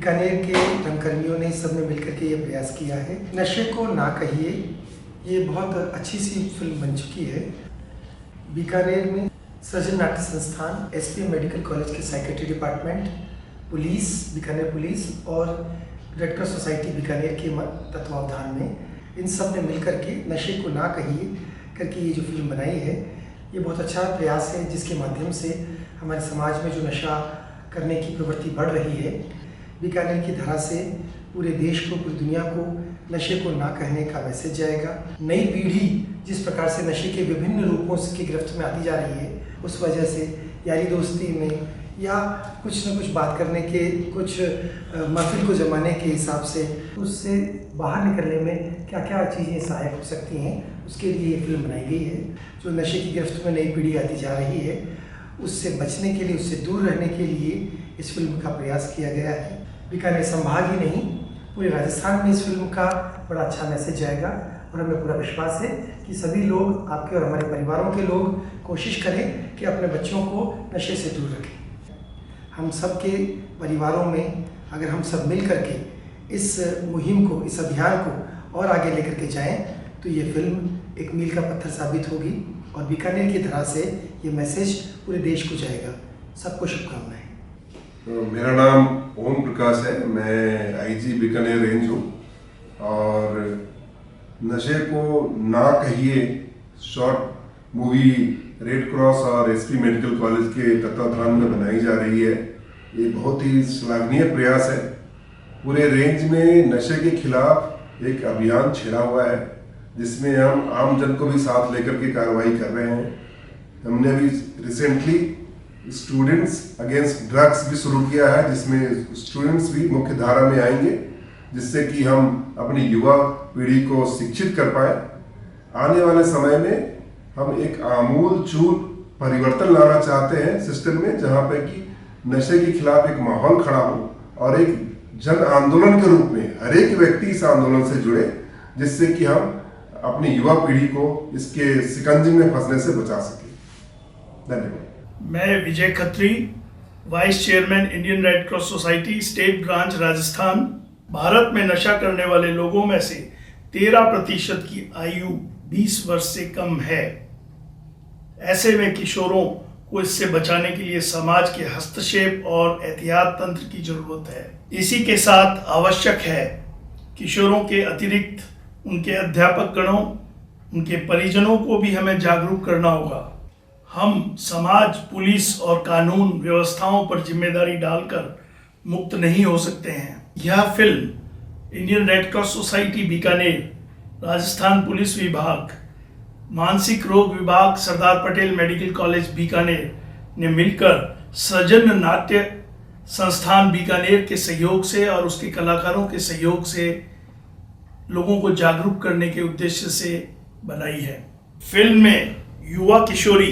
बीकानेर के रंगकर्मियों ने सबने मिलकर के ये प्रयास किया है। नशे को ना कहिए, ये बहुत अच्छी सी फिल्म बन चुकी है। बीकानेर में सृजन नाट्य संस्थान, एसपीएम मेडिकल कॉलेज के psychiatry department, police, Bikaner police और रेड क्रॉस सोसाइटी बीकानेर के तत्वावधान में इन सब ने मिलकर के नशे को ना कहिए करके ये जो फिल्म बनाई है, ये बहुत अच्छा प्रयास है, जिसके माध्यम से हमारे समाज में जो नशा करने की प्रवृत्ति बढ़ रही है, बीकानेर की धरा से पूरे देश को, पूरी दुनिया को नशे को ना कहने का मैसेज जाएगा। नई पीढ़ी जिस प्रकार से नशे के विभिन्न रूपों की गिरफ्त में आती जा रही है, उस वजह से यारी दोस्ती में या कुछ न कुछ बात करने के, कुछ महफिल को जमाने के हिसाब से उससे बाहर निकलने में क्या क्या चीज़ें सहायक हो सकती हैं, उसके लिए ये फिल्म बनाई गई है। जो नशे की गिरफ्त में नई पीढ़ी आती जा रही है, उससे बचने के लिए, उससे दूर रहने के लिए इस फिल्म का प्रयास किया गया है। बीकानेर संभाग ही नहीं, पूरे राजस्थान में इस फिल्म का बड़ा अच्छा मैसेज जाएगा और हमें पूरा विश्वास है कि सभी लोग, आपके और हमारे परिवारों के लोग, कोशिश करें कि अपने बच्चों को नशे से दूर रखें। हम सब के परिवारों में अगर हम सब मिल करके इस मुहिम को, इस अभियान को और आगे लेकर के जाएं, तो ये फिल्म एक मील का पत्थर साबित होगी और बीकानेर की तरह से ये मैसेज पूरे देश को जाएगा। सबको शुभकामनाएं। मेरा नाम ओम प्रकाश है, मैं आईजी बीकानेर रेंज हूँ और नशे को ना कहिए शॉर्ट मूवी रेड क्रॉस और एसपी मेडिकल कॉलेज के तत्वावधान में बनाई जा रही है। ये बहुत ही श्लाघनीय प्रयास है। पूरे रेंज में नशे के खिलाफ एक अभियान छेड़ा हुआ है, जिसमें हम आम जन को भी साथ लेकर के कार्रवाई कर रहे हैं। हमने अभी रिसेंटली स्टूडेंट्स अगेंस्ट ड्रग्स भी शुरू किया है, जिसमें स्टूडेंट्स भी मुख्य धारा में आएंगे, जिससे कि हम अपनी युवा पीढ़ी को शिक्षित कर पाए। आने वाले समय में हम एक आमूल चूल परिवर्तन लाना चाहते हैं सिस्टम में, जहाँ पे कि नशे के खिलाफ एक माहौल खड़ा हो और एक जन आंदोलन के रूप में हर एक व्यक्ति इस आंदोलन से जुड़े, जिससे कि हम अपनी युवा पीढ़ी को इसके शिकंजे में फंसने से बचा सके। धन्यवाद। मैं Vijay Khatri, vice chairman Indian red cross society state branch Rajasthan. Bharat में नशा करने वाले लोगों में से 13% की आयु 20 वर्ष से कम है। ऐसे में किशोरों को इससे बचाने के लिए समाज के हस्तक्षेप और एहतियात तंत्र की जरूरत है। इसी के साथ आवश्यक है किशोरों के अतिरिक्त उनके अध्यापक गणों, उनके परिजनों को भी हमें जागरूक करना होगा। हम समाज, पुलिस और कानून व्यवस्थाओं पर जिम्मेदारी डालकर मुक्त नहीं हो सकते हैं। यह film Indian red cross society Bikaner, Rajasthan police विभाग, मानसिक रोग विभाग, सरदार पटेल मेडिकल कॉलेज बीकानेर ने मिलकर सृजन नाट्य संस्थान बीकानेर के सहयोग से और उसके कलाकारों के सहयोग से लोगों को जागरूक करने के उद्देश्य से बनाई है। फिल्म में युवा किशोरी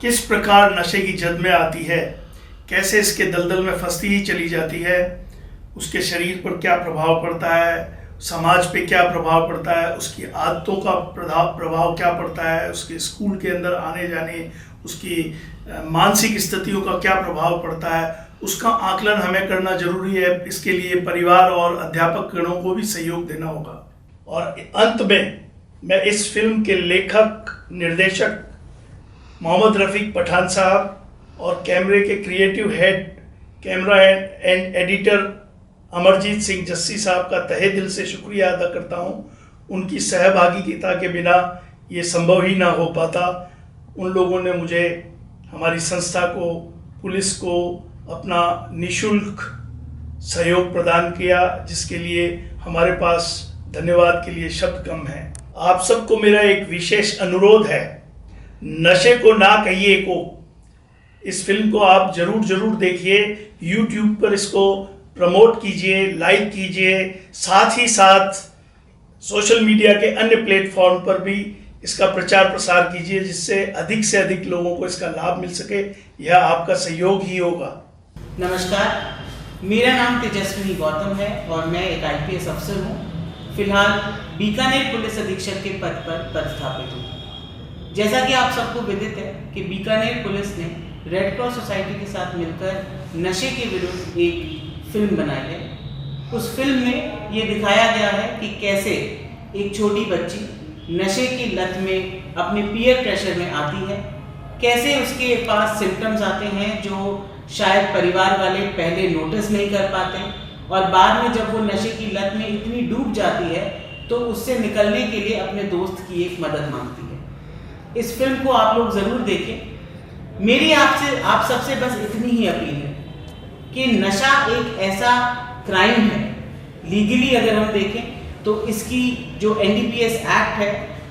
किस प्रकार नशे की जद में आती है, कैसे इसके दलदल में फंसती ही चली जाती है, उसके शरीर पर क्या प्रभाव पड़ता है, समाज पे क्या प्रभाव पड़ता है, उसकी आदतों का प्रभाव क्या पड़ता है, उसके स्कूल के अंदर आने जाने, उसकी मानसिक स्थितियों का क्या प्रभाव पड़ता है, उसका आकलन हमें करना जरूरी है। इसके लिए परिवार और अध्यापक गणों को भी सहयोग देना होगा। और अंत में मैं इस फिल्म के लेखक, निर्देशक मोहम्मद रफीक पठान साहब और कैमरे के creative head, camera and editor Amarjeet Singh Jassi साहब का तहे दिल से शुक्रिया अदा करता हूँ। उनकी सहभागिता के बिना ये संभव ही ना हो पाता। उन लोगों ने मुझे, हमारी संस्था को, पुलिस को अपना निःशुल्क सहयोग प्रदान किया, जिसके लिए हमारे पास धन्यवाद के लिए शब्द कम है। आप सबको मेरा एक विशेष अनुरोध है, नशे को ना कहिए को, इस फिल्म को आप जरूर देखिए। YouTube पर इसको प्रमोट कीजिए, लाइक कीजिए, साथ ही साथ सोशल मीडिया के अन्य प्लेटफॉर्म पर भी इसका प्रचार प्रसार कीजिए, जिससे अधिक से अधिक लोगों को इसका लाभ मिल सके। यह आपका सहयोग ही होगा। नमस्कार, मेरा नाम तेजस्विनी गौतम है और मैं एक IPS अफसर हूँ। फिलहाल बीकानेर पुलिस अधीक्षक के पद पर पदस्थापित हूँ। जैसा कि आप सबको विदित है कि बीकानेर पुलिस ने रेड क्रॉस सोसाइटी के साथ मिलकर नशे के विरुद्ध एक फिल्म बनाई है। उस फिल्म में ये दिखाया गया है कि कैसे एक छोटी बच्ची नशे की लत में अपने पीयर प्रेशर में आती है, कैसे उसके पास सिम्टम्स आते हैं जो शायद परिवार वाले पहले नोटिस नहीं कर पाते, और बाद में जब वो नशे की लत में इतनी डूब जाती है तो उससे निकलने के लिए अपने दोस्त की एक मदद मांगती है। इस फिल्म को आप लोग ज़रूर देखें। मेरी आप सबसे बस इतनी ही अपील है कि नशा एक ऐसा क्राइम है, लीगली अगर हम देखें तो इसकी जो NDPS एक्ट है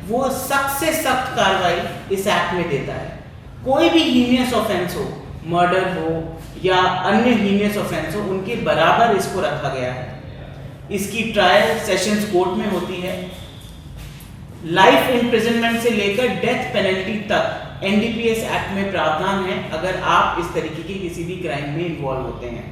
वो सख्त से सख्त कार्रवाई इस एक्ट में देता है। कोई भी हीनियस ऑफेंस हो, मर्डर हो या अन्य हीनियस ऑफेंस हो, उनके बराबर इसको रखा गया है। इसकी ट्रायल सेशंस कोर्ट में होती है। लाइफ इम्प्रिजनमेंट से लेकर डेथ पेनल्टी तक NDPS एक्ट में प्रावधान है अगर आप इस तरीके के किसी भी क्राइम में इन्वॉल्व होते हैं।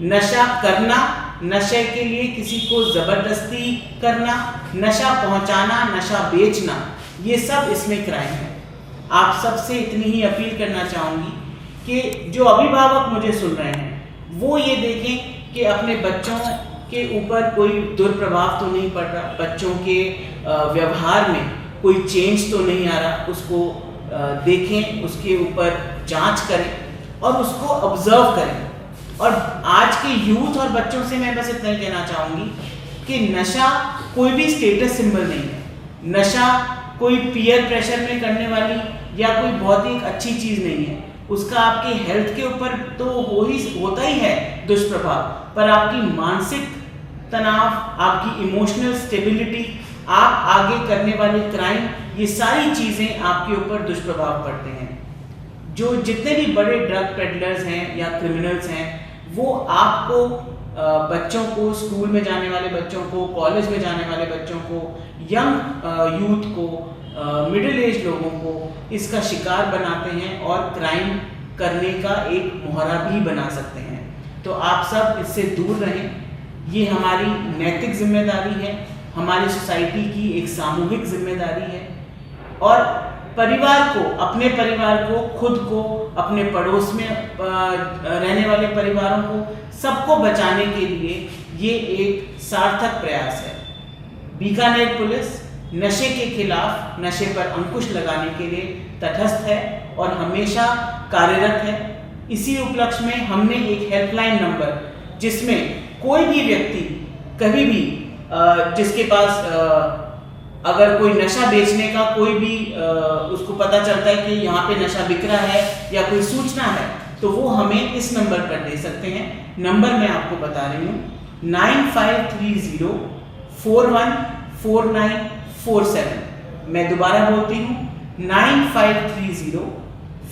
नशा करना, नशे के लिए किसी को जबरदस्ती करना, नशा पहुंचाना, नशा बेचना, ये सब इसमें क्राइम है। आप सबसे इतनी ही अपील करना चाहूंगी कि जो अभिभावक मुझे सुन रहे हैं वो ये देखें कि अपने बच्चों के ऊपर कोई दुष्प्रभाव तो नहीं पड़ रहा, बच्चों के व्यवहार में कोई चेंज तो नहीं आ रहा, उसको देखें, उसके ऊपर जांच करें और उसको ऑब्जर्व करें। और आज के यूथ और बच्चों से मैं बस इतना ही कहना चाहूँगी कि नशा कोई भी स्टेटस सिंबल नहीं है। नशा कोई पीयर प्रेशर में करने वाली या कोई बहुत ही अच्छी चीज़ नहीं है। उसका आपके हेल्थ के ऊपर तो होता ही है दुष्प्रभाव, पर आपकी मानसिक तनाव, आपकी इमोशनल स्टेबिलिटी, आप आगे करने वाले क्राइम, ये सारी चीज़ें आपके ऊपर दुष्प्रभाव पड़ते हैं। जो जितने भी बड़े ड्रग पेडलर्स हैं या क्रिमिनल्स हैं वो आपको बच्चों को, स्कूल में जाने वाले बच्चों को, कॉलेज में जाने वाले बच्चों को, यंग यूथ को, मिडिल एज लोगों को इसका शिकार बनाते हैं और क्राइम करने का एक मोहरा भी बना सकते हैं। तो आप सब इससे दूर रहें, ये हमारी नैतिक जिम्मेदारी है, हमारी सोसाइटी की एक सामूहिक जिम्मेदारी है। और परिवार को, अपने परिवार को, खुद को, अपने पड़ोस में रहने वाले परिवारों को, सबको बचाने के लिए ये एक सार्थक प्रयास है। बीकानेर पुलिस नशे के खिलाफ, नशे पर अंकुश लगाने के लिए तटस्थ है और हमेशा कार्यरत है। इसी उपलक्ष्य में हमने एक हेल्पलाइन नंबर, जिसमें कोई भी व्यक्ति कभी भी जिसके पास अगर कोई नशा बेचने का कोई भी उसको पता चलता है कि यहाँ पे नशा बिक रहा है या कोई सूचना है, तो वो हमें इस नंबर पर दे सकते हैं। नंबर मैं आपको बता रही हूँ 9530 414947। मैं दोबारा बोलती हूँ 9530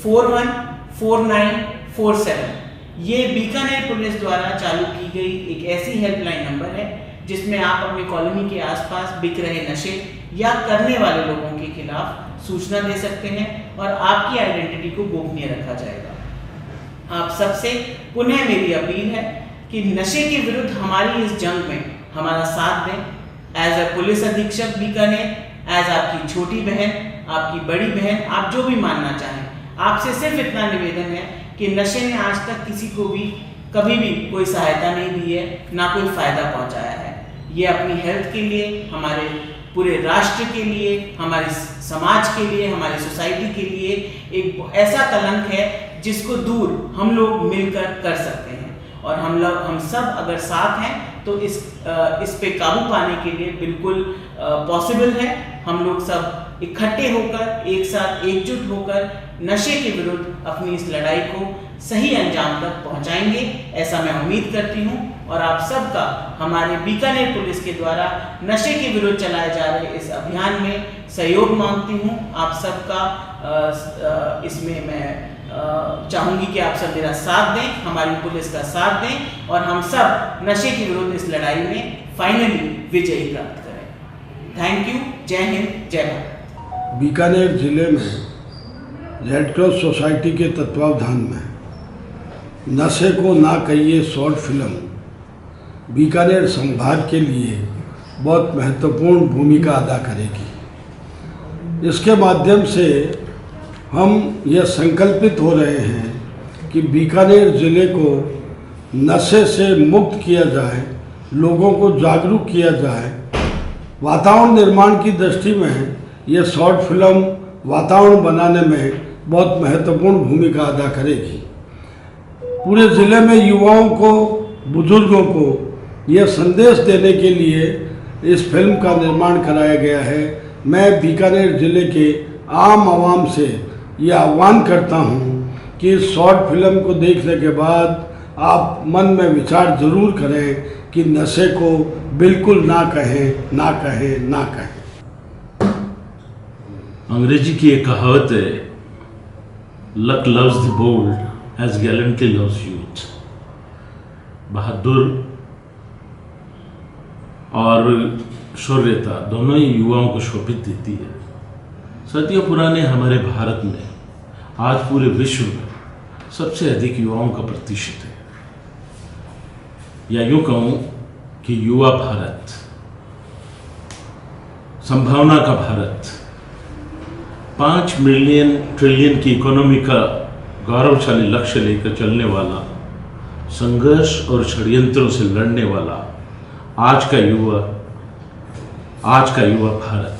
414947। ये बीकानेर पुलिस द्वारा चालू की गई एक ऐसी हेल्पलाइन नंबर है जिसमें आप अपनी कॉलोनी के आसपास बिक रहे नशे या करने वाले लोगों के खिलाफ सूचना दे सकते हैं और आपकी आइडेंटिटी को गोपनीय रखा जाएगा। आप सबसे पुनः मेरी अपील है कि नशे के विरुद्ध हमारी इस जंग में हमारा साथ दें। एज अ पुलिस अधीक्षक बीकानेर, एज आपकी छोटी बहन, आपकी बड़ी बहन, आप जो भी मानना चाहें, आपसे सिर्फ इतना निवेदन है कि नशे ने आज तक किसी को भी कभी भी कोई सहायता नहीं दी है, ना कोई फायदा पहुंचाया है। ये अपनी हेल्थ के लिए, हमारे पूरे राष्ट्र के लिए, हमारे समाज के लिए, हमारी सोसाइटी के लिए एक ऐसा कलंक है जिसको दूर हम लोग मिलकर कर सकते हैं। और हम सब अगर साथ हैं तो इस पे काबू पाने के लिए बिल्कुल पॉसिबल है। हम लोग सब इकट्ठे होकर, एक साथ एकजुट होकर नशे के विरुद्ध अपनी इस लड़ाई को सही अंजाम तक पहुंचाएंगे, ऐसा मैं उम्मीद करती हूं। और आप सबका हमारे बीकानेर पुलिस के द्वारा नशे के विरुद्ध चलाए जा रहे इस अभियान में सहयोग मांगती हूं। आप सबका इसमें मैं चाहूंगी कि आप सब मेरा साथ दें, हमारी पुलिस का साथ दें और हम सब नशे के विरुद्ध इस लड़ाई में फाइनली विजयी प्राप्त करें। Thank you. जय हिंद, जय भारत। बीकानेर जिले में रेड क्रॉस सोसाइटी के तत्वावधान में नशे को ना कहिए शॉर्ट फिल्म बीकानेर संभाग के लिए बहुत महत्वपूर्ण भूमिका अदा करेगी। इसके माध्यम से हम यह संकल्पित हो रहे हैं कि बीकानेर ज़िले को नशे से मुक्त किया जाए, लोगों को जागरूक किया जाए। वातावरण निर्माण की दृष्टि में ये शॉर्ट फिल्म वातावरण बनाने में बहुत महत्वपूर्ण भूमिका अदा करेगी। पूरे ज़िले में युवाओं को, बुजुर्गों को यह संदेश देने के लिए इस फिल्म का निर्माण कराया गया है। मैं बीकानेर ज़िले के आम आवाम से यह आह्वान करता हूँ कि इस शॉर्ट फिल्म को देखने के बाद आप मन में विचार ज़रूर करें कि नशे को बिल्कुल ना कहें, ना कहें, ना कहें। अंग्रेजी की एक कहावत है, luck loves the bold as gallantly loves youth. बहादुर और शौर्यता दोनों ही युवाओं को शोभित देती है। सदियों पुराने हमारे भारत में आज पूरे विश्व में सबसे अधिक युवाओं का प्रतिशत है, या यूं कहूं कि युवा भारत, संभावना का भारत, 5 मिलियन ट्रिलियन की इकोनॉमी का गौरवशाली लक्ष्य लेकर चलने वाला, संघर्ष और षड्यंत्रों से लड़ने वाला आज का युवा भारत।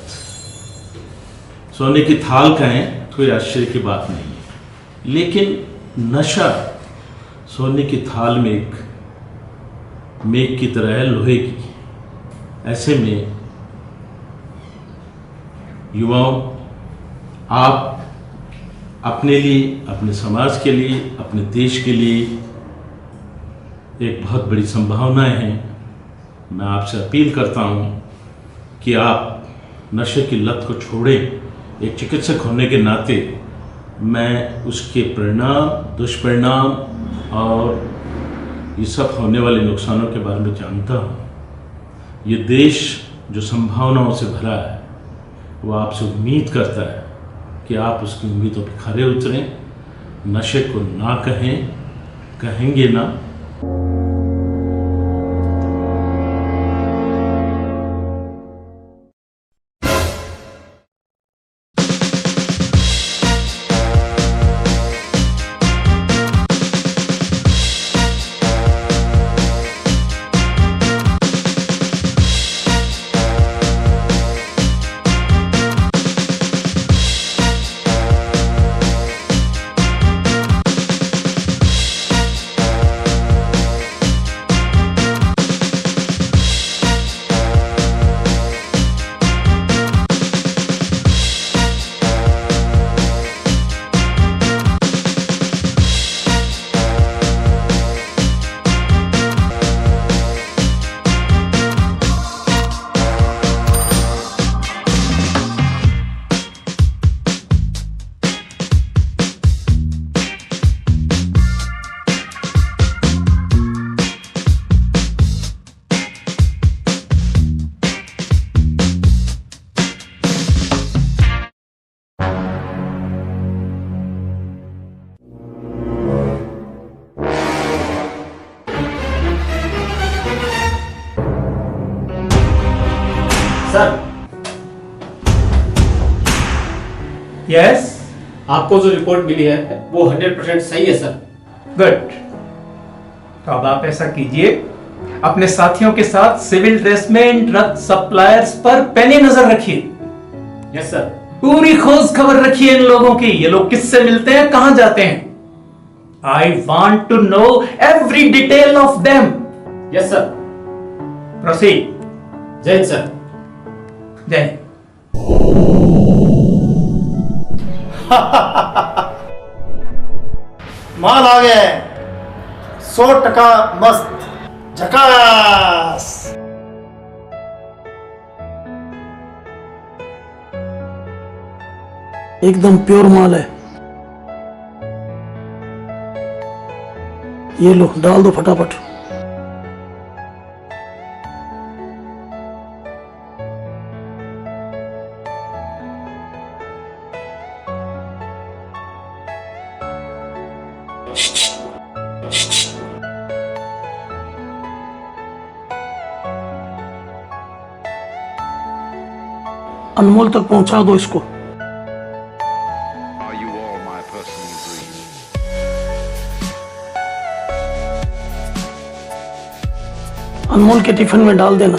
सोने की थाल कहें कोई आश्चर्य की बात नहीं है, लेकिन नशा सोने की थाल में एक मेघ की तरह है, लोहे की। ऐसे में युवाओं, आप अपने लिए, अपने समाज के लिए, अपने देश के लिए एक बहुत बड़ी संभावनाएं हैं। मैं आपसे अपील करता हूं कि आप नशे की लत को छोड़ें। एक चिकित्सक होने के नाते मैं उसके परिणाम, दुष्परिणाम और ये सब होने वाले नुकसानों के बारे में जानता हूँ। ये देश जो संभावनाओं से भरा है, वो आपसे उम्मीद करता है कि आप उसकी उम्मीदों पर खरे उतरें, नशे को ना कहें, कहेंगे ना। सर, यस, आपको जो रिपोर्ट मिली है वो 100% सही है सर। गुड। तो अब आप ऐसा कीजिए, अपने साथियों के साथ सिविल ड्रेस में ड्रग सप्लायर्स पर पैनी नजर रखिए। Yes sir. पूरी खोज खबर रखिए इन लोगों की। ये लोग किससे मिलते हैं, कहां जाते हैं। I want to know every detail of them. Yes sir. Proceed. Jai Hind sir. जय हिंद। माल आ गया है, 100% मस्त, झकास। एकदम प्योर माल है। ये लो, डाल दो फटाफट। अनमोल तक पहुंचा दो इसको। Are you all my personal dreams? अनमोल के टिफिन में डाल देना।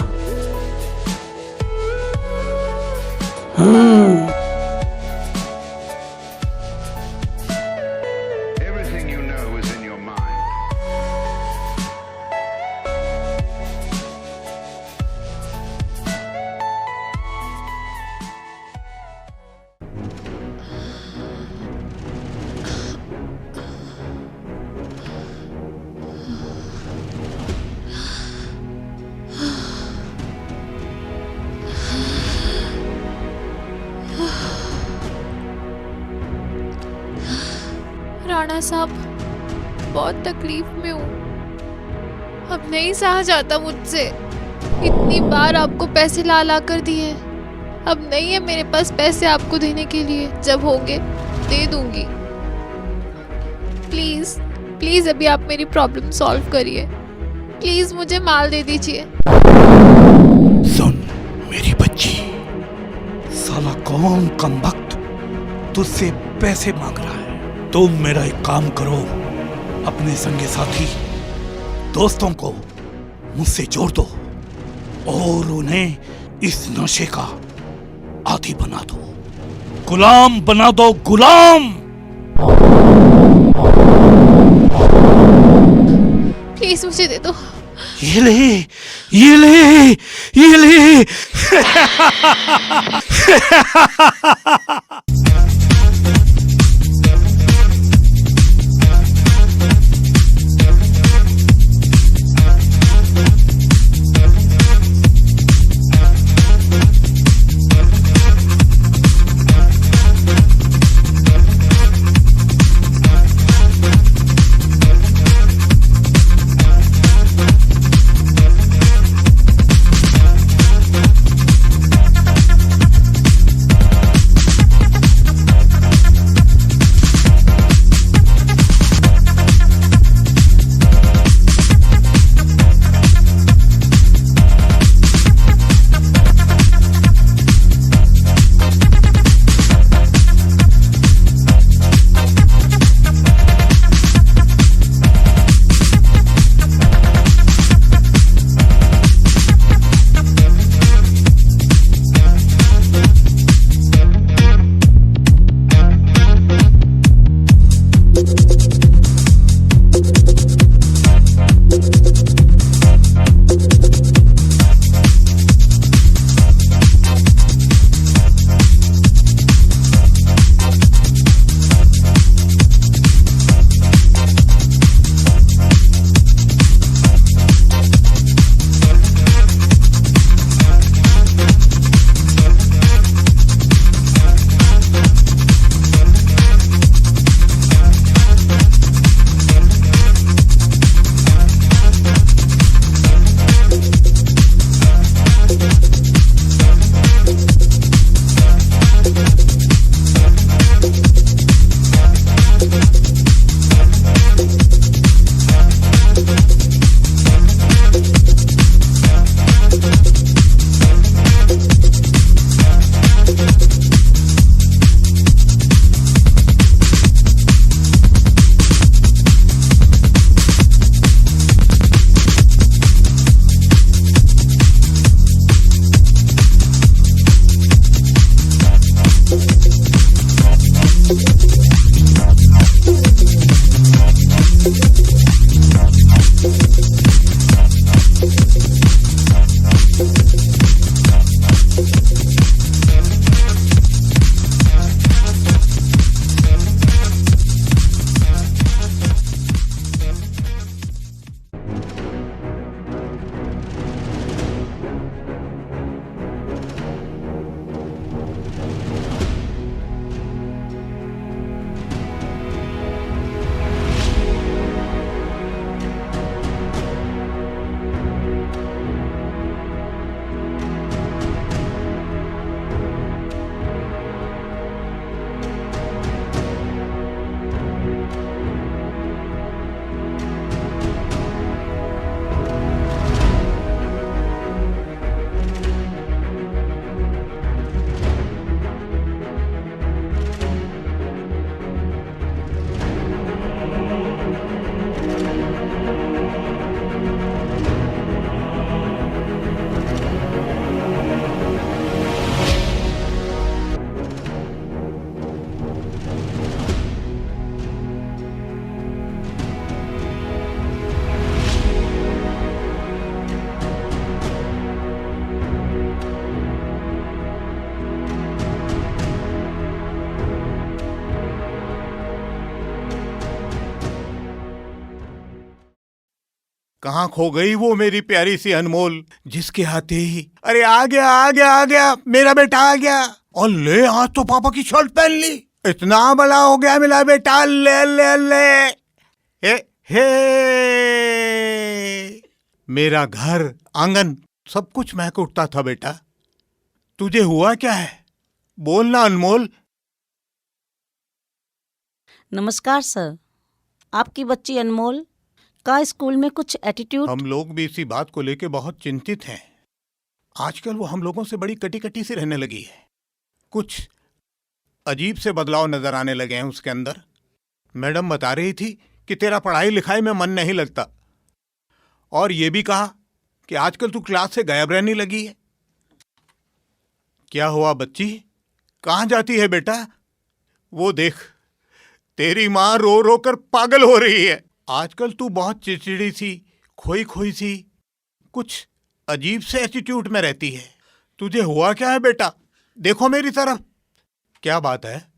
Everything you know is in your mind. Rana साहब, बहुत तकलीफ में हूँ। अब नहीं सहा जाता मुझसे। इतनी बार आपको पैसे ला ला कर दिए, अब नहीं है मेरे पास पैसे आपको देने के लिए। जब होंगे दे दूंगी। प्लीज प्लीज अभी आप मेरी प्रॉब्लम सॉल्व करिए। प्लीज मुझे माल दे दीजिए। सुन मेरी बच्ची, साला कौन कमबख्त तुझसे पैसे मांग रहा है। तुम मेरा एक काम करो, अपने संगी साथी दोस्तों को मुझसे जोड़ दो और उन्हें इस नशे का आदी बना दो, गुलाम बना दो, गुलाम। प्लीज मुझे दे दो। ये ले, ये ले, ये ले। कहाँ खो गई वो मेरी प्यारी सी अनमोल, जिसके आते ही अरे आ गया आ गया आ गया, मेरा बेटा आ गया। और ले आज तो पापा की शर्ट पहन ली, इतना बड़ा हो गया मेरा बेटा, ले ले ले। हे मेरा घर आंगन सब कुछ महक उठता था बेटा, तुझे हुआ क्या है? बोलना अनमोल। नमस्कार सर, आपकी बच्ची अनमोल का स्कूल में कुछ एटीट्यूड। हम लोग भी इसी बात को लेके बहुत चिंतित हैं। आजकल वो हम लोगों से बड़ी कटी कटी सी रहने लगी है, कुछ अजीब से बदलाव नजर आने लगे हैं उसके अंदर। मैडम बता रही थी कि तेरा पढ़ाई लिखाई में मन नहीं लगता, और ये भी कहा कि आजकल तू क्लास से गायब रहने लगी है। क्या हुआ बच्ची, कहाँ जाती है बेटा? वो देख, तेरी माँ रो रो कर पागल हो रही है। आजकल तू बहुत चिड़चिड़ी सी, खोई खोई सी, कुछ अजीब से एटीट्यूड में रहती है। तुझे हुआ क्या है बेटा? देखो मेरी तरफ, क्या बात है?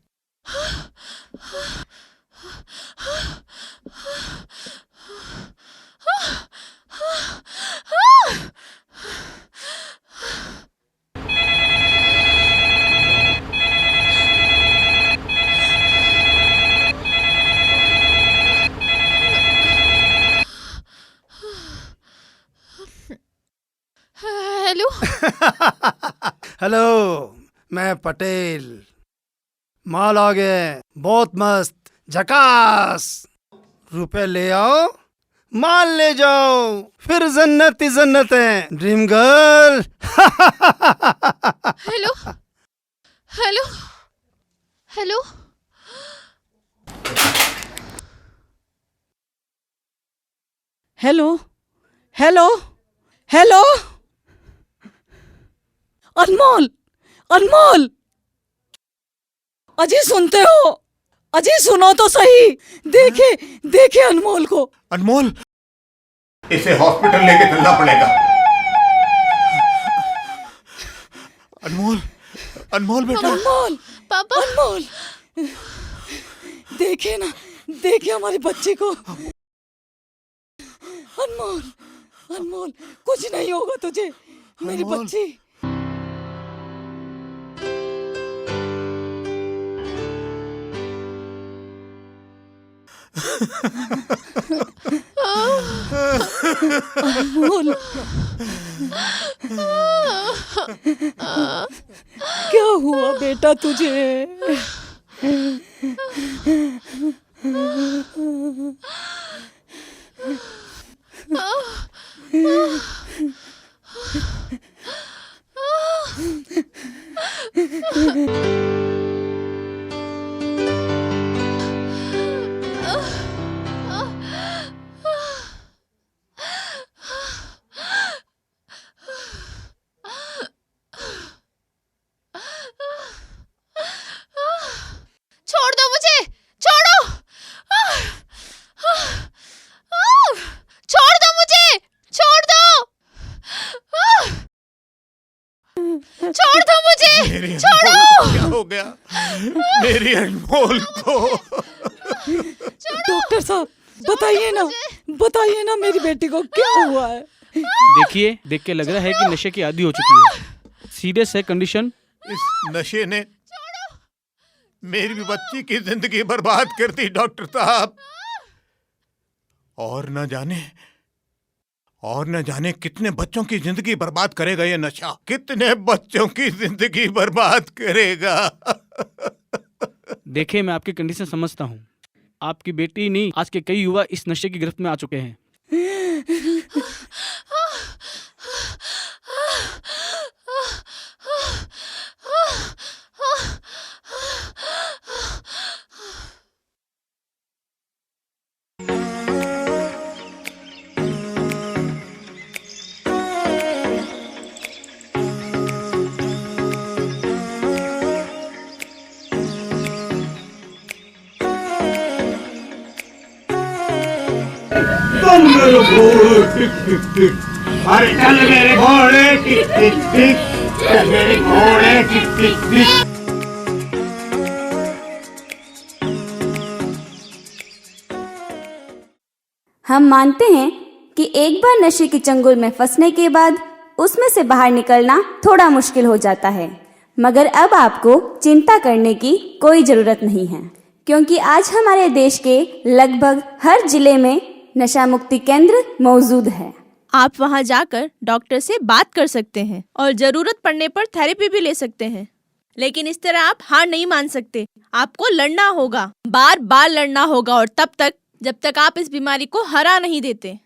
हेलो। हेलो, मैं पटेल। माल आ गए, बहुत मस्त, झकास। रुपए ले आओ, माल ले जाओ, फिर जन्नत ही जन्नत है। Dream girl. Hello hello hello. Hello hello hello. Anmol, Anmol, अजी सुनते हो? अजी सुनो तो सही, देखे देखे अनमोल को। अनमोल, इसे हॉस्पिटल लेके चलना पड़ेगा। अनमोल, अनमोल बेटा। अनमोल, पापा। अनमोल, देखे ना, देखे हमारी बच्ची को। अनमोल, अनमोल, कुछ नहीं होगा तुझे, मेरी बच्ची। अनमोल, क्या हुआ बेटा तुझे? छोड़ दो मुझे, छोड़ो। छोड़ दो मुझे, छोड़ दो। छोड़ दो मुझे, छोड़ो। क्या हो गया मेरी अनमोल को? डॉक्टर साहब, बताइए ना, बताइए ना मेरी बेटी को क्या हुआ है? देखिए, देख के लग रहा है कि नशे की आदी हो चुकी है। सीरियस है कंडीशन। इस नशे ने मेरी बच्ची की जिंदगी बर्बाद कर दी डॉक्टर साहब। और न जाने कितने बच्चों की जिंदगी बर्बाद करेगा ये नशा, कितने बच्चों की जिंदगी बर्बाद करेगा। देखिए, मैं आपकी कंडीशन समझता हूँ। आपकी बेटी नहीं, आज के कई युवा इस नशे की गिरफ्त में आ चुके हैं। मेरे घोड़े टिक टिक टिक, अरे चल मेरे घोड़े टिक टिक टिक, चल मेरे घोड़े टिक टिक टिक। हम मानते हैं कि एक बार नशे के चंगुल में फंसने के बाद उसमें से बाहर निकलना थोड़ा मुश्किल हो जाता है, मगर अब आपको चिंता करने की कोई ज़रूरत नहीं है, क्योंकि आज हमारे देश के लगभग हर जिले में नशा मुक्ति केंद्र मौजूद है। आप वहां जाकर डॉक्टर से बात कर सकते हैं और जरूरत पड़ने पर थेरेपी भी ले सकते हैं, लेकिन इस तरह आप हार नहीं मान सकते। आपको लड़ना होगा, बार बार लड़ना होगा, और तब तक जब तक आप इस बीमारी को हरा नहीं देते।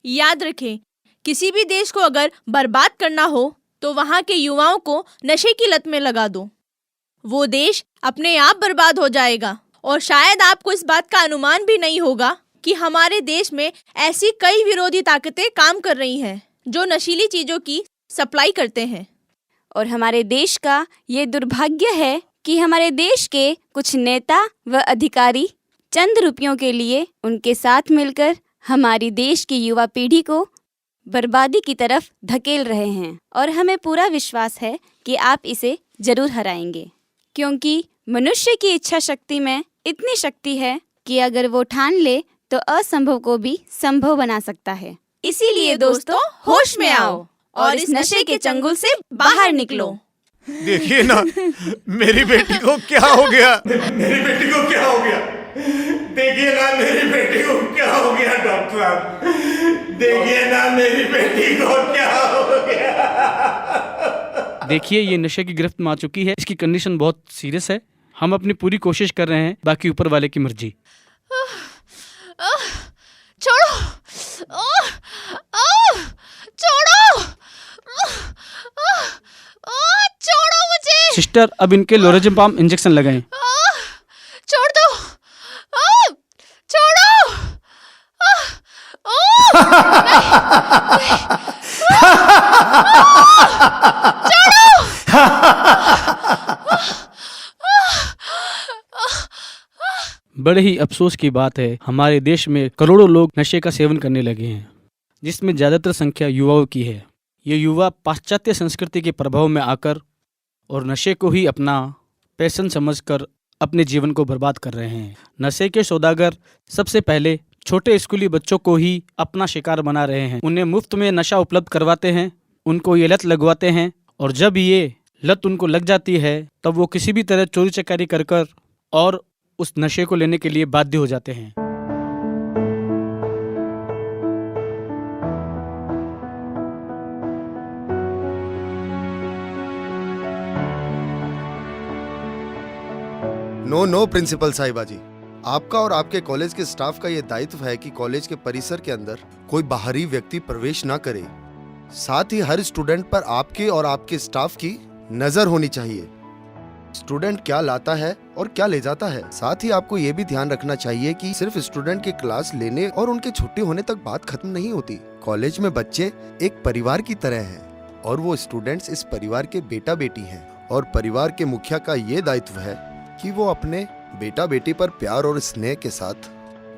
याद रखें, किसी भी देश को अगर बर्बाद करना हो तो वहां के युवाओं को नशे की लत में लगा दो। वो देश अपने आप बर्बाद हो जाएगा। और शायद आपको इस बात का अनुमान भी नहीं होगा कि हमारे देश में ऐसी कई विरोधी ताकतें काम कर रही हैं जो नशीली चीजों की सप्लाई करते हैं। और हमारे देश का ये दुर्भाग्य है कि हमारे देश के कुछ नेता व अधिकारी चंद रुपयों के लिए उनके साथ मिलकर हमारी देश की युवा पीढ़ी को बर्बादी की तरफ धकेल रहे हैं। और हमें पूरा विश्वास है कि आप इसे जरूर हराएंगे, क्योंकि मनुष्य की इच्छा शक्ति में इतनी शक्ति है कि अगर वो ठान ले तो असंभव को भी संभव बना सकता है। इसीलिए दोस्तों, होश में आओ और इस नशे के चंगुल से बाहर निकलो। देखिए ना, मेरी बेटी को क्या हो गया। मेरी बेटी को क्या हो गया? देखिए ना मेरी बेटी को क्या हो गया डॉक्टर साहब, देखिए ना मेरी बेटी को क्या हो गया। देखिए, ये नशे की गिरफ्त में आ चुकी है। इसकी कंडीशन बहुत सीरियस है। हम अपनी पूरी कोशिश कर रहे हैं, बाकी ऊपर वाले की मर्जी। छोड़ो, छोड़ो, छोड़ो मुझे। सिस्टर, अब इनके लोराज़ेपाम इंजेक्शन लगाएं। छोड़ दो, छोड़ो। बड़े ही अफसोस की बात है, हमारे देश में करोड़ों लोग नशे का सेवन करने लगे हैं, जिसमें ज़्यादातर संख्या युवाओं की है। ये युवा पाश्चात्य संस्कृति के प्रभाव में आकर और नशे को ही अपना पैशन समझकर अपने जीवन को बर्बाद कर रहे हैं। नशे के सौदागर सबसे पहले छोटे स्कूली बच्चों को ही अपना शिकार बना रहे हैं। उन्हें मुफ्त में नशा उपलब्ध करवाते हैं, उनको ये लत लगवाते हैं, और जब ये लत उनको लग जाती है तब वो किसी भी तरह चोरी चकारी कर और उस नशे को लेने के लिए बाध्य हो जाते हैं। नो प्रिंसिपल साहिबा जी, आपका और आपके कॉलेज के स्टाफ का यह दायित्व है कि कॉलेज के परिसर के अंदर कोई बाहरी व्यक्ति प्रवेश ना करे। साथ ही हर स्टूडेंट पर आपके और आपके स्टाफ की नजर होनी चाहिए। स्टूडेंट क्या लाता है और क्या ले जाता है। साथ ही आपको ये भी ध्यान रखना चाहिए कि सिर्फ स्टूडेंट के क्लास लेने और उनके छुट्टी होने तक बात खत्म नहीं होती। कॉलेज में बच्चे एक परिवार की तरह हैं और वो स्टूडेंट्स इस परिवार के बेटा बेटी हैं, और परिवार के मुखिया का ये दायित्व है कि वो अपने बेटा बेटी पर प्यार और स्नेह के साथ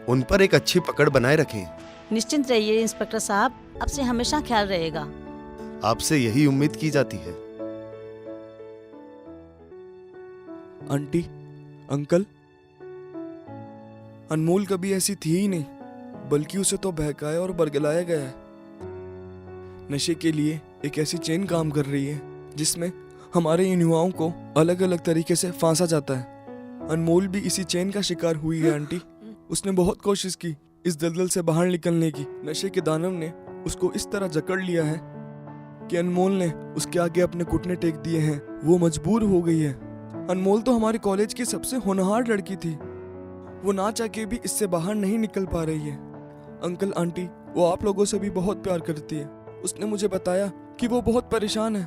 उन पर एक अच्छी पकड़ बनाए रखें। निश्चिंत रहिए इंस्पेक्टर साहब, आपसे हमेशा ख्याल रहेगा। आपसे यही उम्मीद की जाती है। आंटी, अंकल, अनमोल कभी ऐसी थी ही नहीं, बल्कि उसे तो बहकाया और बरगलाया गया है। नशे के लिए एक ऐसी चेन काम कर रही है जिसमें हमारे इन युवाओं को अलग अलग तरीके से फांसा जाता है। अनमोल भी इसी चेन का शिकार हुई है आंटी। उसने बहुत कोशिश की इस दलदल से बाहर निकलने की। नशे के दानव ने उसको इस तरह जकड़ लिया है कि अनमोल ने उसके आगे अपने घुटने टेक दिए हैं। वो मजबूर हो गई है। अनमोल तो हमारे कॉलेज की सबसे होनहार लड़की थी। वो ना चाह के भी इससे बाहर नहीं निकल पा रही है। अंकल आंटी, वो आप लोगों से भी बहुत प्यार करती है। उसने मुझे बताया कि वो बहुत परेशान है।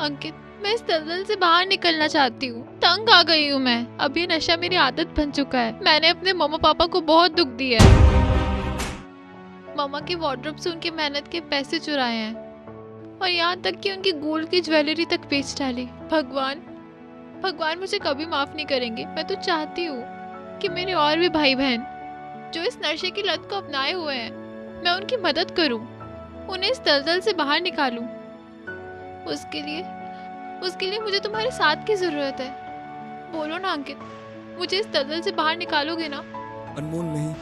अंकित, मैं इस दलदल से बाहर निकलना चाहती हूँ। तंग आ गई हूँ मैं। अब ये नशा मेरी आदत बन चुका है। मैंने अपने मम्मा पापा को बहुत दुख दिया है। मामा के वार्डरोब से उनकी मेहनत के पैसे चुराए हैं और यहाँ तक कि उनकी गोल्ड की ज्वेलरी तक बेच डाली। भगवान मुझे कभी माफ नहीं करेंगे। मैं तो चाहती हूँ कि मेरे और भी भाई बहन जो इस नशे की लत को अपनाए हुए हैं, मैं उनकी मदद करूँ, उन्हें इस दलदल से बाहर निकालूं। उसके लिए मुझे तुम्हारे साथ की जरूरत है। बोलो ना अंकित, मुझे इस दलदल से बाहर निकालोगे ना? अनमोल नहीं,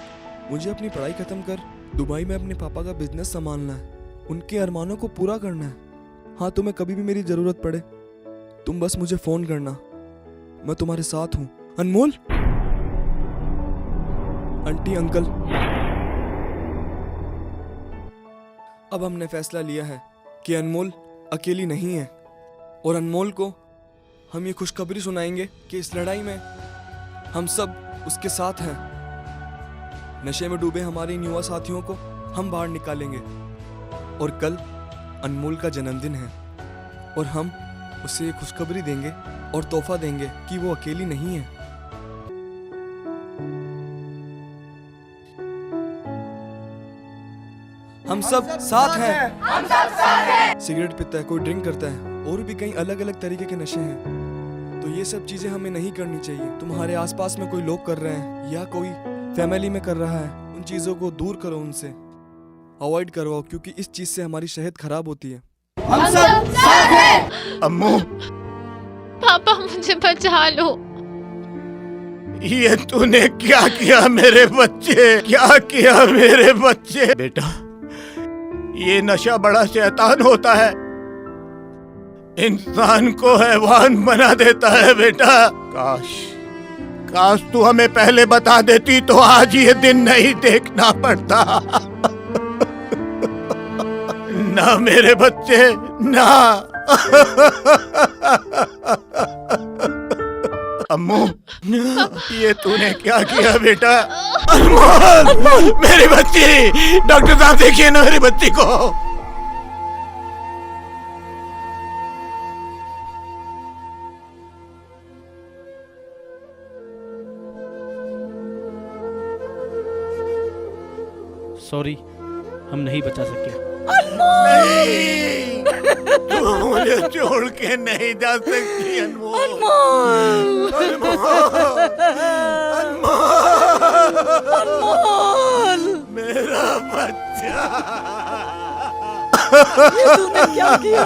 मुझे अपनी पढ़ाई खत्म कर दुबई में अपने पापा का बिजनेस संभालना है, उनके अरमानों को पूरा करना है। हाँ, तुम्हें कभी भी मेरी जरूरत पड़े तुम बस मुझे फोन करना, मैं तुम्हारे साथ हूँ। अनमोल, आंटी, अंकल, अब हमने फैसला लिया है कि अनमोल अकेली नहीं है और अनमोल को हम ये खुशखबरी सुनाएंगे कि इस लड़ाई में हम सब उसके साथ हैं। नशे में डूबे हमारे इन युवा साथियों को हम बाहर निकालेंगे और कल अनमोल का जन्मदिन है और हम उसे ये खुशखबरी देंगे और तोहफा देंगे कि वो अकेली नहीं है। हम सब साथ हैं। हम सब साथ हैं। सिगरेट पीता है, कोई ड्रिंक करता है और भी कई अलग अलग तरीके के नशे हैं, तो ये सब चीजें हमें नहीं करनी चाहिए। तुम्हारे आसपास में कोई लोग कर रहे हैं या कोई फैमिली में कर रहा है, उन चीजों को दूर करो, उनसे अवॉइड करवाओ, क्योंकि इस चीज से हमारी सेहत खराब होती है। हम सब साथ हैं। अम्मू, पापा मुझे बचा लो। ये तूने क्या किया मेरे बच्चे, क्या किया मेरे बच्चे? बेटा, ये नशा बड़ा शैतान होता है, इंसान को हैवान बना देता है बेटा। काश तू हमें पहले बता देती तो आज ये दिन नहीं देखना पड़ता। ना मेरे बच्चे, ना। अम्मू, ये तूने क्या किया बेटा? अनमोल, मेरी बच्ची, डॉक्टर साहब देखिए ना मेरी बच्ची को। सॉरी, हम नहीं बचा सके। नहीं, तू मुझे छोड़ के नहीं जा सकती अनमोल। अनमोल, मेरा बच्चा। ये तूने क्या किया?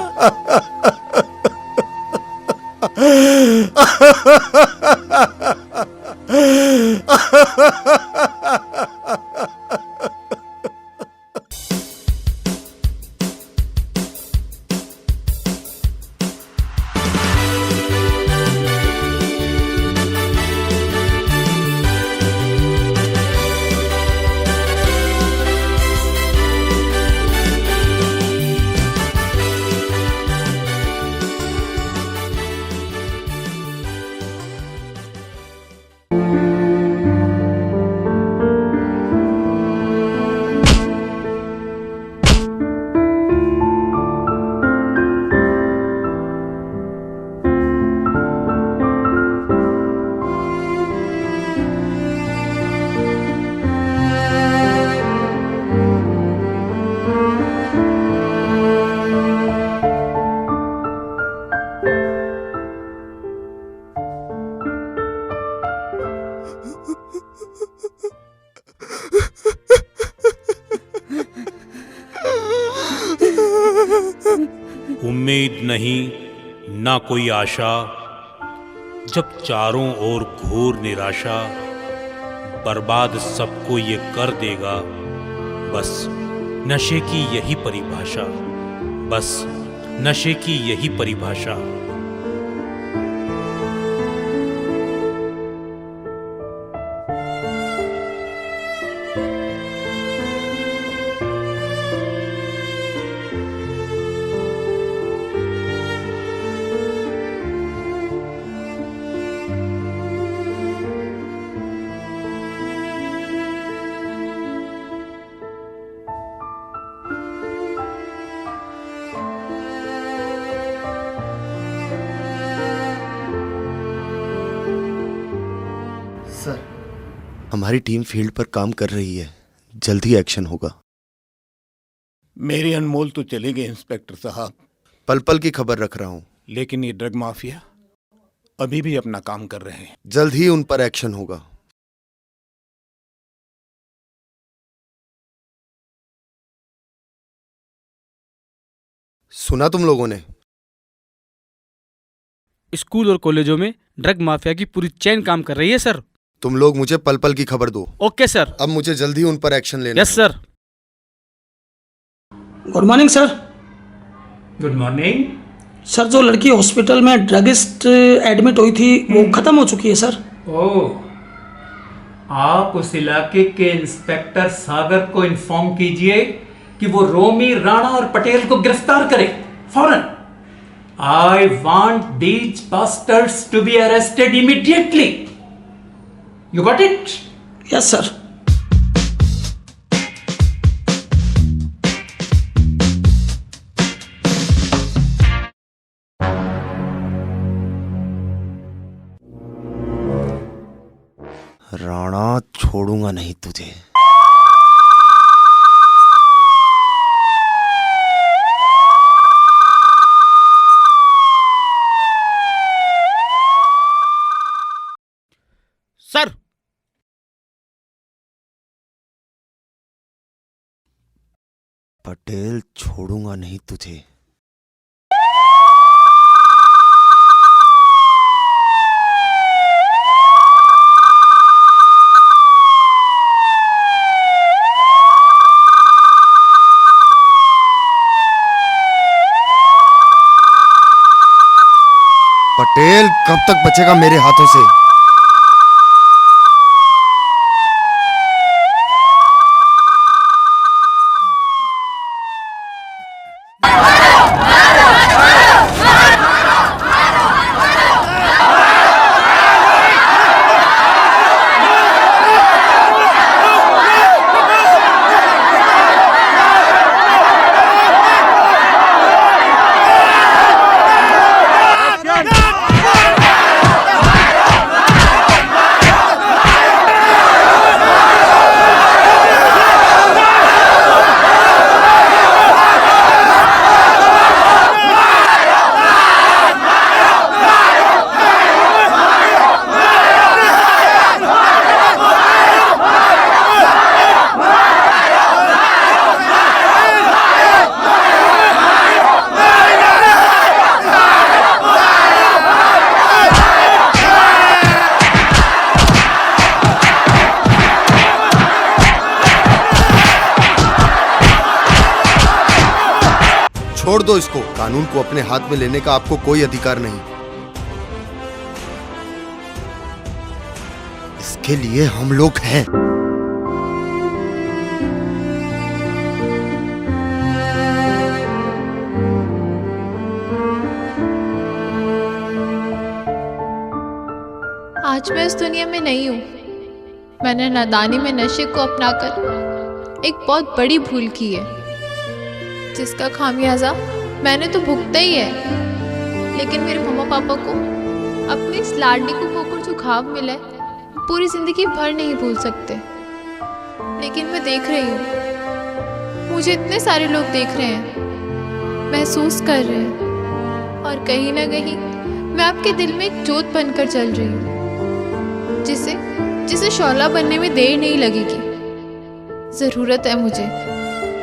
उम्मीद नहीं, ना कोई आशा, जब चारों ओर घोर निराशा, बर्बाद सबको ये कर देगा। बस नशे की यही परिभाषा, बस नशे की यही परिभाषा। सर, हमारी टीम फील्ड पर काम कर रही है, जल्द ही एक्शन होगा। मेरी अनमोल तो चले गए इंस्पेक्टर साहब। पल पल की खबर रख रहा हूँ। लेकिन ये ड्रग माफिया अभी भी अपना काम कर रहे हैं। जल्द ही उन पर एक्शन होगा। सुना तुम लोगों ने? स्कूल और कॉलेजों में ड्रग माफिया की पूरी चेन काम कर रही है सर। तुम लोग मुझे पल पल की खबर दो। Okay sir. अब मुझे जल्दी उन पर एक्शन लेना yes sir. Good morning sir. Good morning sir, जो लड़की हॉस्पिटल में ड्रगिस्ट एडमिट हुई थी वो खत्म हो चुकी है सर। ओह, आप उस इलाके के इंस्पेक्टर सागर को इन्फॉर्म कीजिए कि वो रोमी, राणा और पटेल को गिरफ्तार करे फौरन। I want these bastards to be arrested immediately. You got it? Yes, sir. Rana, छोड़ूंगा नहीं तुझे। सर, पटेल, छोड़ूंगा नहीं तुझे। पटेल, कब तक बचेगा मेरे हाथों से? छोड़ दो इसको। कानून को अपने हाथ में लेने का आपको कोई अधिकार नहीं। इसके लिए हम लोग हैं। आज मैं इस दुनिया में नहीं हूँ। मैंने नादानी में नशे को अपनाकर एक बहुत बड़ी भूल की है, जिसका खामियाजा मैंने तो भुगता ही है। लेकिन मेरे मम्मा पापा को अपनी इस लाडली को खोकर जो घाव मिला है, पूरी जिंदगी भर नहीं भूल सकते। लेकिन मैं देख रही हूँ, मुझे इतने सारे लोग देख रहे हैं, महसूस कर रहे हैं, और कहीं ना कहीं मैं आपके दिल में एक जोत बनकर चल रही हूँ, जिसे शौला बनने में देर नहीं लगेगी। ज़रूरत है मुझे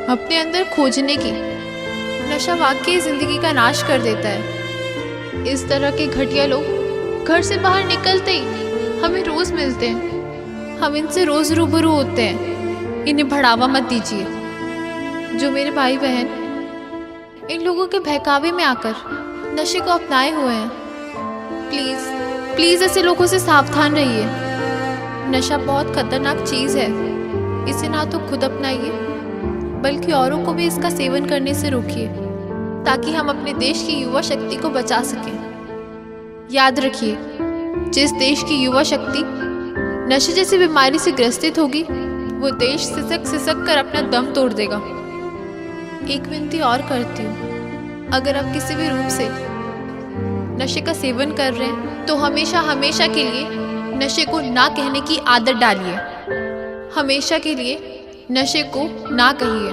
अपने अंदर खोजने की। नशा वाकई ज़िंदगी का नाश कर देता है। इस तरह के घटिया लोग घर से बाहर निकलते ही हमें रोज़ मिलते हैं, हम इनसे रोज़ रूबरू होते हैं। इन्हें बढ़ावा मत दीजिए। जो मेरे भाई बहन इन लोगों के बहकावे में आकर नशे को अपनाए हुए हैं, प्लीज़ प्लीज़ ऐसे लोगों से सावधान रहिए। नशा बहुत खतरनाक चीज़ है। इसे ना तो खुद अपनाइए, बल्कि औरों को भी इसका सेवन करने से रोकिए, ताकि हम अपने देश की युवा शक्ति को बचा सकें। याद रखिए, जिस देश की युवा शक्ति नशे जैसी बीमारी से ग्रसित होगी, वो देश सिसक सिसक कर अपना दम तोड़ देगा। एक विनती और करती हूँ, अगर आप किसी भी रूप से नशे का सेवन कर रहे हैं तो हमेशा हमेशा के लिए नशे को ना कहने की आदत डालिए। हमेशा के लिए नशे को ना कहिए।